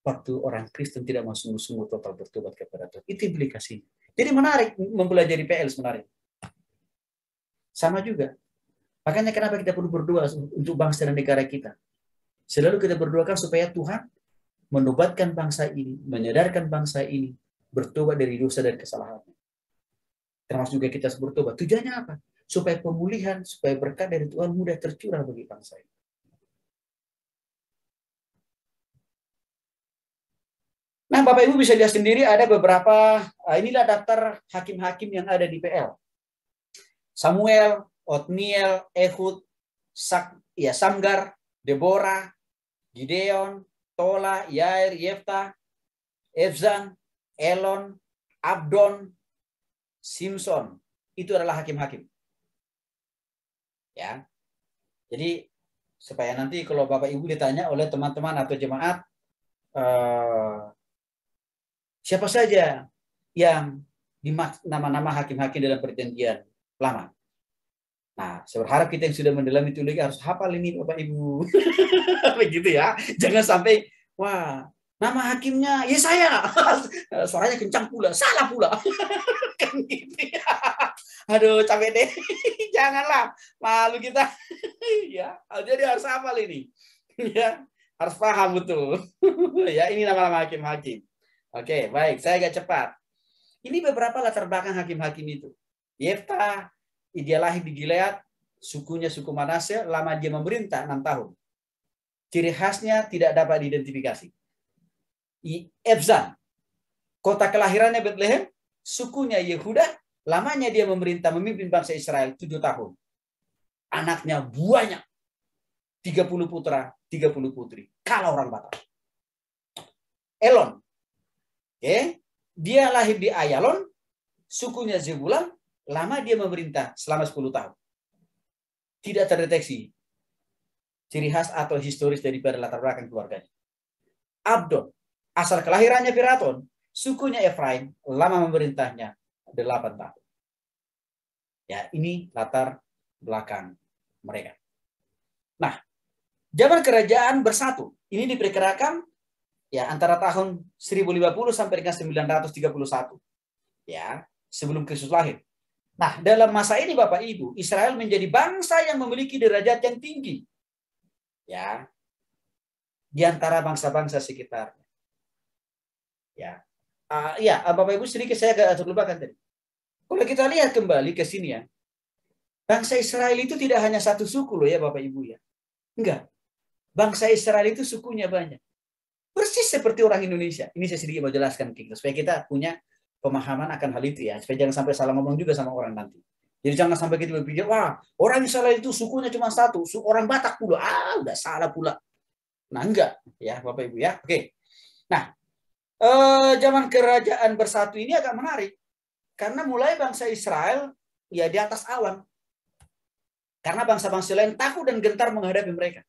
waktu orang Kristen tidak mau sungguh-sungguh total bertobat kepada Tuhan. Itu implikasinya. Jadi menarik mempelajari PL sebenarnya. Sama juga. Makanya kenapa kita perlu berdoa untuk bangsa dan negara kita. Selalu kita berdoakan supaya Tuhan menobatkan bangsa ini, menyadarkan bangsa ini, bertobat dari dosa dan kesalahannya. Termasuk juga kita bertobat. Tujuannya apa? Supaya pemulihan, supaya berkat dari Tuhan mudah tercurah bagi bangsa ini. Nah, Bapak Ibu bisa lihat sendiri ada beberapa, inilah daftar hakim-hakim yang ada di PL. Samuel, Otniel, Ehud, Samgar, Deborah, Gideon, Tola, Yair, Yefta, Efzan, Elon, Abdon, Simpson. Itu adalah hakim-hakim. Ya. Jadi supaya nanti kalau Bapak Ibu ditanya oleh teman-teman atau jemaat, siapa saja yang nama-nama hakim-hakim dalam perjanjian lama. Nah, saya berharap kita yang sudah mendalami itu lagi harus hafal ini Bapak Ibu. Begitu ya. Jangan sampai, wah, nama hakimnya Yesaya. Suaranya kencang pula, salah pula. Kan gitu ya. Aduh, capek deh. Janganlah, malu kita. Ya, jadi harus hafal ini. Ya, harus paham betul. Ya, ini nama-nama hakim-hakim. Oke, baik. Saya agak cepat. Ini beberapa latar belakang hakim-hakim itu. Yefta, dia lahir di Gilead, sukunya suku Manasye, lama dia memerintah 6 tahun. Ciri khasnya tidak dapat diidentifikasi. Efzan, kota kelahirannya Bethlehem, sukunya Yehuda, lamanya dia memerintah memimpin bangsa Israel 7 tahun. Anaknya banyak, 30 putra, 30 putri. Kalau orang Batak. Elon, dia lahir di Ayalon, sukunya Zebulon, lama dia memerintah selama 10 tahun. Tidak terdeteksi ciri khas atau historis daripada latar belakang keluarganya. Abdon, asal kelahirannya Piraton, sukunya Efraim, lama memerintahnya 8 tahun. Ya, ini latar belakang mereka. Nah, zaman kerajaan bersatu, ini diperkirakan ya antara tahun 1050 sampai dengan 931. Ya, sebelum Kristus lahir. Nah, dalam masa ini Bapak Ibu, Israel menjadi bangsa yang memiliki derajat yang tinggi. Ya. Di antara bangsa-bangsa sekitarnya. Ya. Ya, Bapak Ibu sedikit saya agak terlupakan tadi. Kalau kita lihat kembali ke sini ya. Bangsa Israel itu tidak hanya satu suku loh ya Bapak Ibu ya. Enggak. Bangsa Israel itu sukunya banyak. Persis seperti orang Indonesia. Ini saya sedikit mau jelaskan supaya kita punya pemahaman akan hal itu ya, supaya jangan sampai salah ngomong juga sama orang nanti. Jadi jangan sampai kita berpikir, wah orang Israel itu sukunya cuma satu, orang Batak pula, udah salah pula. Nah enggak, ya Bapak Ibu ya. Oke. Nah, zaman kerajaan bersatu ini agak menarik, karena mulai bangsa Israel ya di atas awan. Karena bangsa-bangsa lain takut dan gentar menghadapi mereka.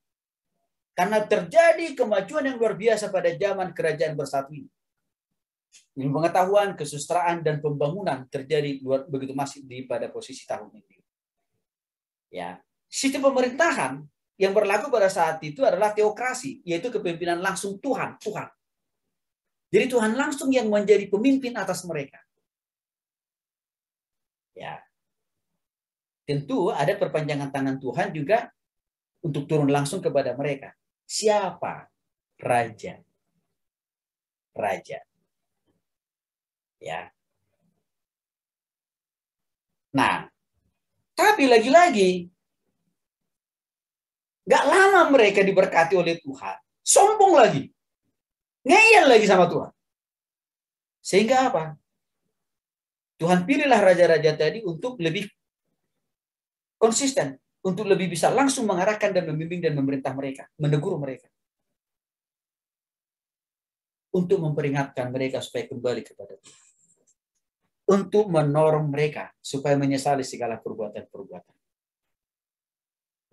Karena terjadi kemajuan yang luar biasa pada zaman kerajaan bersatu ini. Ilmu pengetahuan, kesusastraan, dan pembangunan terjadi begitu masif pada posisi tahun ini. Ya, sistem pemerintahan yang berlaku pada saat itu adalah teokrasi, yaitu kepemimpinan langsung Tuhan. Jadi Tuhan langsung yang menjadi pemimpin atas mereka. Ya, tentu ada perpanjangan tangan Tuhan juga untuk turun langsung kepada mereka. Siapa? Raja. Ya. Nah, tapi lagi-lagi gak lama mereka diberkati oleh Tuhan. Sombong lagi. Ngeyel lagi sama Tuhan. Sehingga apa? Tuhan pilihlah raja-raja tadi untuk lebih konsisten. Untuk lebih bisa langsung mengarahkan dan membimbing dan memerintah mereka. Menegur mereka. Untuk memperingatkan mereka supaya kembali kepada Tuhan. Untuk mendorong mereka supaya menyesali segala perbuatan-perbuatan.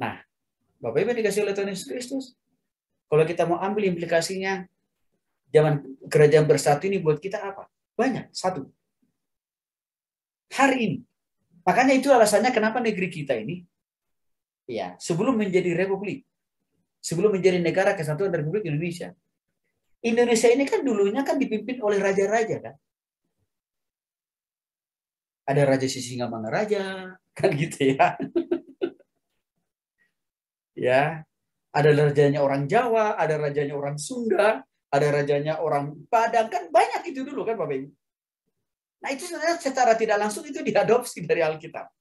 Nah, Bapak Ibu dikasih oleh Tuhan Yesus Kristus. Kalau kita mau ambil implikasinya, zaman kerajaan bersatu ini buat kita apa? Banyak. Satu. Hari ini. Makanya itu alasannya kenapa negeri kita ini, ya, sebelum menjadi republik, sebelum menjadi negara kesatuan Republik Indonesia, Indonesia ini kan dulunya kan dipimpin oleh raja-raja kan. Ada Raja Sisingamangaraja, kan gitu ya. Ya, ada rajanya orang Jawa, ada rajanya orang Sunda, ada rajanya orang Padang, kan banyak itu dulu kan Bapak Ibu. Nah itu sebenarnya secara tidak langsung itu diadopsi dari Alkitab.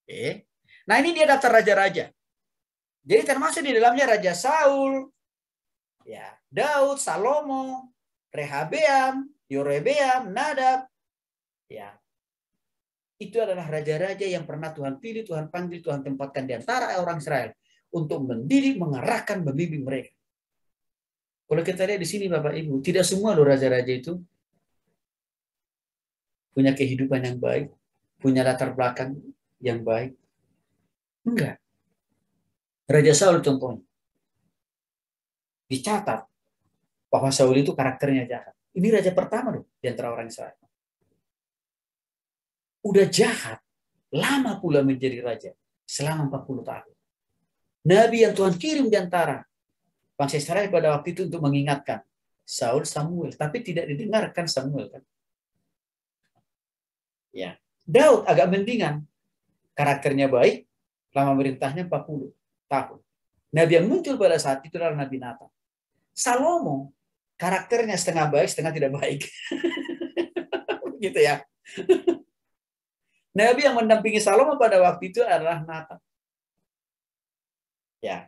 Oke. Nah ini dia daftar raja-raja. Jadi termasuk di dalamnya Raja Saul, ya, Daud, Salomo, Rehabeam, Yorebeam, Nadab. Ya. Itu adalah raja-raja yang pernah Tuhan pilih, Tuhan panggil, Tuhan tempatkan di antara orang Israel untuk mendidik, mengarahkan, membimbing mereka. Kalau kita lihat di sini Bapak Ibu, tidak semua loh raja-raja itu punya kehidupan yang baik, punya latar belakang yang baik. Enggak. Raja Saul contohnya. Dicatat bahwa Saul itu karakternya jahat. Ini raja pertama loh di antara orang Israel. Udah jahat, lama pula menjadi raja selama 40 tahun. Nabi yang Tuhan kirim di antara bangsa Israel pada waktu itu untuk mengingatkan Saul Samuel, tapi tidak didengarkan Samuel kan. Ya. Daud agak mendingan. Karakternya baik, lama merintahnya 40 tahun. Nabi yang muncul pada saat itu adalah Nabi Nathan. Salomo karakternya setengah baik, setengah tidak baik. Gitu ya. Nabi yang mendampingi Salomo pada waktu itu adalah Nathan. Ya.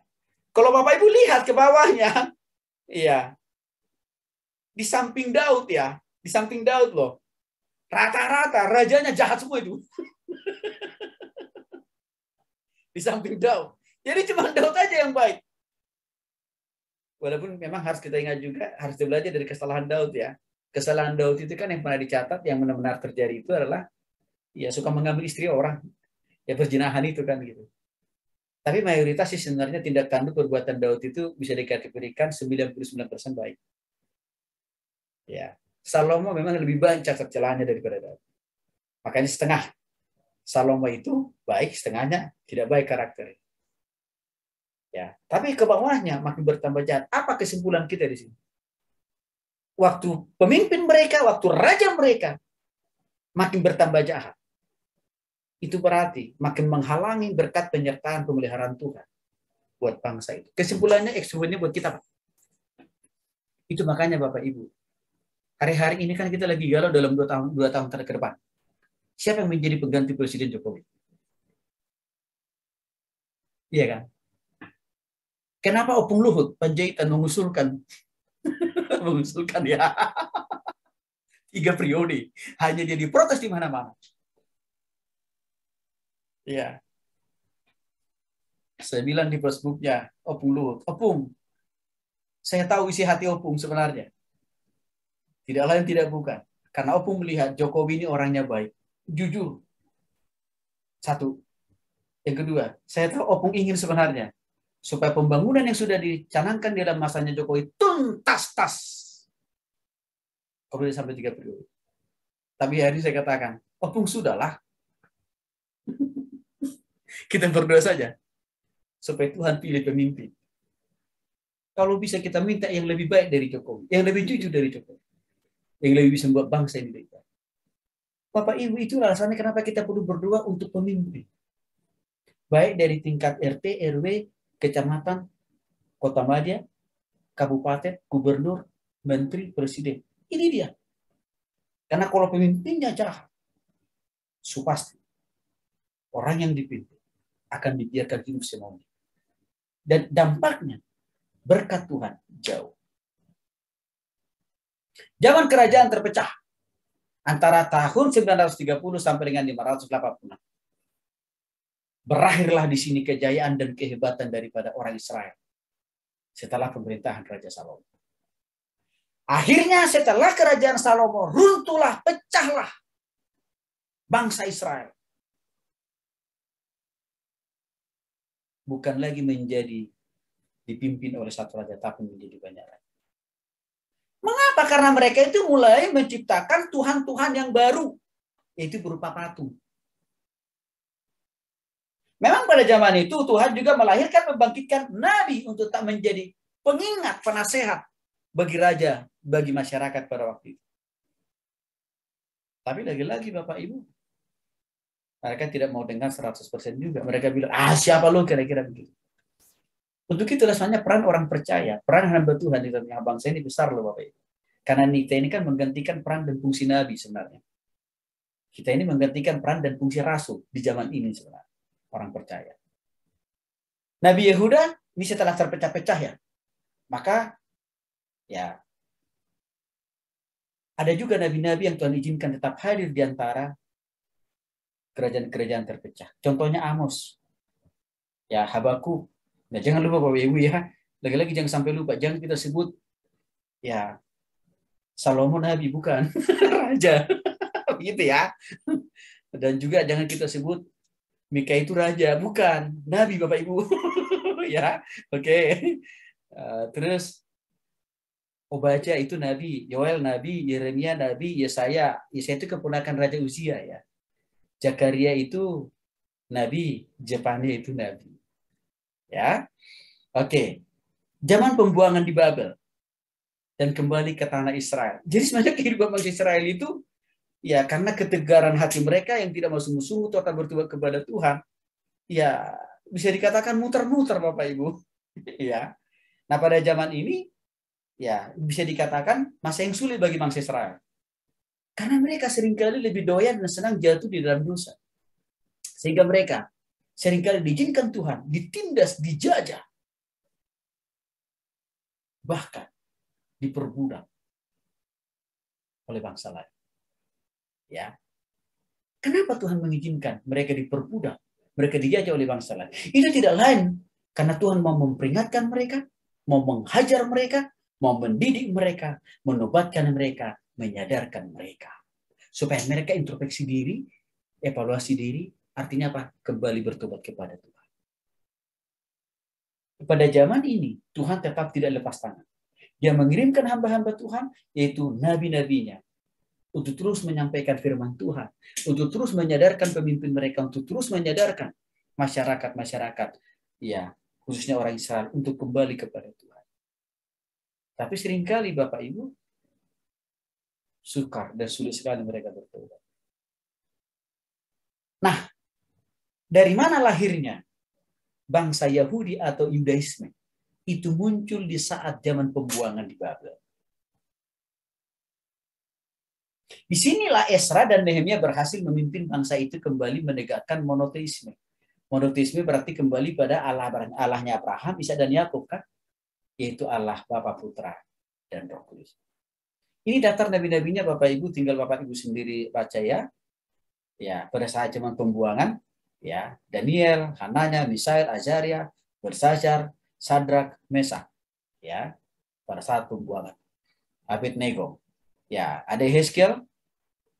Kalau Bapak Ibu lihat ke bawahnya, iya. Di samping Daud ya, di samping Daud loh. Rata-rata rajanya jahat semua itu. Di samping Daud. Jadi cuma Daud aja yang baik. Walaupun memang harus kita ingat juga, harus belajar dari kesalahan Daud ya. Kesalahan Daud itu kan yang pernah dicatat, yang benar-benar terjadi itu adalah ya suka mengambil istri orang. Ya perzinahan itu kan gitu. Tapi mayoritas sih sebenarnya tindak tanduk perbuatan Daud itu bisa dikategorikan 99% baik. Ya. Salomo memang lebih banyak celahnya daripada Daud. Makanya setengah Salomo itu baik, setengahnya tidak baik karakternya. Ya, tapi ke bawahnya makin bertambah jahat. Apa kesimpulan kita di sini? Waktu pemimpin mereka, waktu raja mereka makin bertambah jahat. Itu berarti makin menghalangi berkat penyertaan pemeliharaan Tuhan buat bangsa itu. Kesimpulannya, ekstremnya buat kita, Pak. Itu makanya Bapak Ibu, hari-hari ini kan kita lagi galau dalam 2 tahun ke depan. Siapa yang menjadi pengganti Presiden Jokowi? Iya kan? Kenapa Opung Luhut Panjaitan mengusulkan ya 3 periode, hanya dia diprotes di mana-mana. Iya. Saya bilang di Facebooknya, Opung Luhut, Opung, saya tahu isi hati Opung sebenarnya. Tidak lain tidak bukan. Karena Opung melihat Jokowi ini orangnya baik, jujur. Satu. Yang kedua, saya tahu opung ingin sebenarnya supaya pembangunan yang sudah dicanangkan dalam masanya Jokowi tuntas tas. Kalau sampai 3 periode. Tapi hari ini saya katakan, opung sudahlah. Kita berdoa saja supaya Tuhan pilih pemimpin. Kalau bisa kita minta yang lebih baik dari Jokowi, yang lebih jujur dari Jokowi, yang lebih bisa membuat bangsa ini lebih baik. Bapak Ibu, itu alasannya kenapa kita perlu berdoa untuk pemimpin. Baik dari tingkat RT, RW, kecamatan, kota madya, kabupaten, gubernur, menteri, presiden. Ini dia. Karena kalau pemimpinnya jahat, pasti orang yang dipimpin akan dibiarkan hidup semaunya. Dan dampaknya berkat Tuhan jauh. Zaman kerajaan terpecah antara tahun 930 sampai dengan 586. Berakhirlah di sini kejayaan dan kehebatan daripada orang Israel setelah pemerintahan Raja Salomo. Akhirnya setelah kerajaan Salomo runtuhlah, pecahlah bangsa Israel. Bukan lagi menjadi dipimpin oleh satu raja, tapi menjadi banyak raja. Mengapa? Karena mereka itu mulai menciptakan Tuhan-Tuhan yang baru, yaitu berupa patung. Memang pada zaman itu Tuhan juga melahirkan, membangkitkan nabi untuk tak menjadi pengingat, penasehat bagi raja, bagi masyarakat pada waktu itu. Tapi lagi-lagi Bapak Ibu, mereka tidak mau dengar 100% juga. Mereka bilang, siapa lu kira-kira begitu. Untuk itu rasanya peran orang percaya, peran hamba Tuhan di tengah bangsa ini besar loh Bapak Ibu. Karena kita ini kan menggantikan peran dan fungsi nabi sebenarnya. Kita ini menggantikan peran dan fungsi rasul di zaman ini sebenarnya. Orang percaya. Nabi Yehuda ini setelah terpecah-pecah ya. Maka ya ada juga nabi-nabi yang Tuhan izinkan tetap hadir di antara kerajaan-kerajaan terpecah. Contohnya Amos. Ya, Habakuk. Nah, jangan lupa Bapak Ibu ya. Lagi-lagi jangan sampai lupa. Jangan kita sebut ya Salomo nabi, bukan. Raja. Begitu ya. Dan juga jangan kita sebut Mika itu raja, bukan. Nabi Bapak Ibu. Ya, oke. Terus Obadya itu nabi, Yoel nabi, Yeremia nabi, Yesaya itu keponakan Raja Uzia ya. Zakaria itu nabi, Jepania itu nabi. Ya. Oke. Zaman pembuangan di Babel dan kembali ke tanah Israel. Jadi sebenarnya kehidupan bangsa Israel itu ya karena ketegaran hati mereka yang tidak mau sungguh-sungguh total bertobat kepada Tuhan, ya bisa dikatakan muter-muter Bapak Ibu. Ya. Nah, pada zaman ini ya bisa dikatakan masa yang sulit bagi bangsa Israel. Karena mereka seringkali lebih doyan dan senang jatuh di dalam dosa. Sehingga mereka seringkali diizinkan Tuhan ditindas, dijajah, bahkan diperbudak oleh bangsa lain. Ya. Kenapa Tuhan mengizinkan mereka diperbudak, mereka dijajah oleh bangsa lain? Itu tidak lain karena Tuhan mau memperingatkan mereka, mau menghajar mereka, mau mendidik mereka, menobatkan mereka, menyadarkan mereka. Supaya mereka introspeksi diri, evaluasi diri, artinya apa? Kembali bertobat kepada Tuhan. Pada zaman ini, Tuhan tetap tidak lepas tangan. Dia mengirimkan hamba-hamba Tuhan, yaitu nabi-nabinya, untuk terus menyampaikan firman Tuhan, untuk terus menyadarkan pemimpin mereka, untuk terus menyadarkan masyarakat-masyarakat, ya khususnya orang Israel, untuk kembali kepada Tuhan. Tapi seringkali Bapak Ibu, sukar dan sulit sekali mereka bertobat. Nah, dari mana lahirnya bangsa Yahudi atau Yudaisme? Itu muncul di saat zaman pembuangan di Babel. Disinilah Esra dan Nehemia berhasil memimpin bangsa itu kembali menegakkan monoteisme. Monoteisme berarti kembali pada Allahnya Abraham, Ishak dan Yakub kan, yaitu Allah Bapa, Putra dan Roh Kudus. Ini daftar nabi-nabinya Bapak Ibu, tinggal Bapak Ibu sendiri baca ya. Ya, pada saat zaman pembuangan, ya Daniel, Hananya, Misael, Azaria, Belsasyar, Sadrak, Mesak, ya pada saat pembuangan. Abednego, ya ada Hezkiel,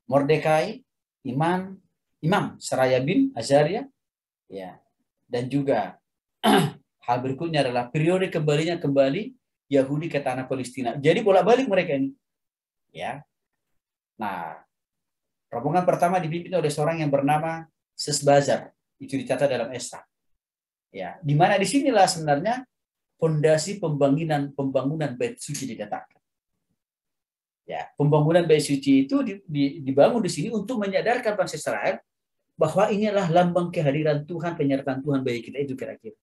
Mordekai, Imam, Seraya bin Azaria, ya Dan juga hal berikutnya adalah periode kembali Yahudi ke tanah Palestina. Jadi bolak-balik mereka ini. Ya. Nah, rombongan pertama dipimpin oleh seorang yang bernama Sesbazar. Itu dicatat dalam Esra. Ya, di mana disinilah sebenarnya fondasi pembangunan bait suci diletakkan. Ya, pembangunan bait suci itu dibangun di sini untuk menyadarkan bangsa Israel bahwa ini adalah lambang kehadiran Tuhan, penyertaan Tuhan bagi kita, itu kira-kira.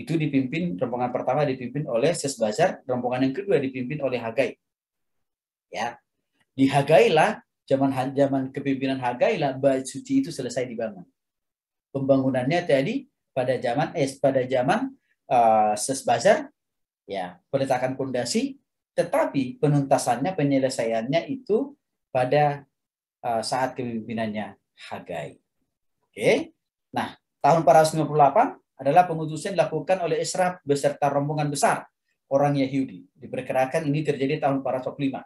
Itu dipimpin, rombongan pertama dipimpin oleh Sesbazar, rombongan yang kedua dipimpin oleh Hagai. Ya, di Hagai lah, zaman kepemimpinan Hagai lah bait suci itu selesai dibangun. Pembangunannya tadi pada zaman Sesbazar, ya, peletakan pondasi, tetapi penuntasannya, penyelesaiannya itu pada saat kepemimpinannya Hagai. Oke. Nah, tahun 458 adalah pengutusan dilakukan oleh Esra beserta rombongan besar orang Yahudi. Diperkirakan ini terjadi tahun 445.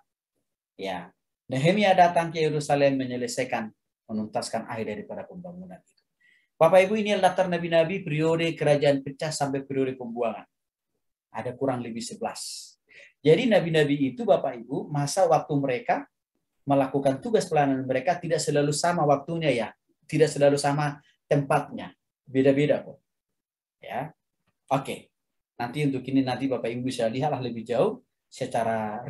Ya, Nehemia datang ke Yerusalem menyelesaikan, menuntaskan akhir daripada pembangunan itu. Bapak Ibu, ini latar nabi-nabi periode kerajaan pecah sampai periode pembuangan. Ada kurang lebih 11. Jadi nabi-nabi itu Bapak Ibu, masa waktu mereka melakukan tugas pelayanan mereka tidak selalu sama waktunya ya. Tidak selalu sama tempatnya. Beda-beda kok. Ya. Oke. Nanti untuk ini nanti Bapak Ibu bisa lihatlah lebih jauh secara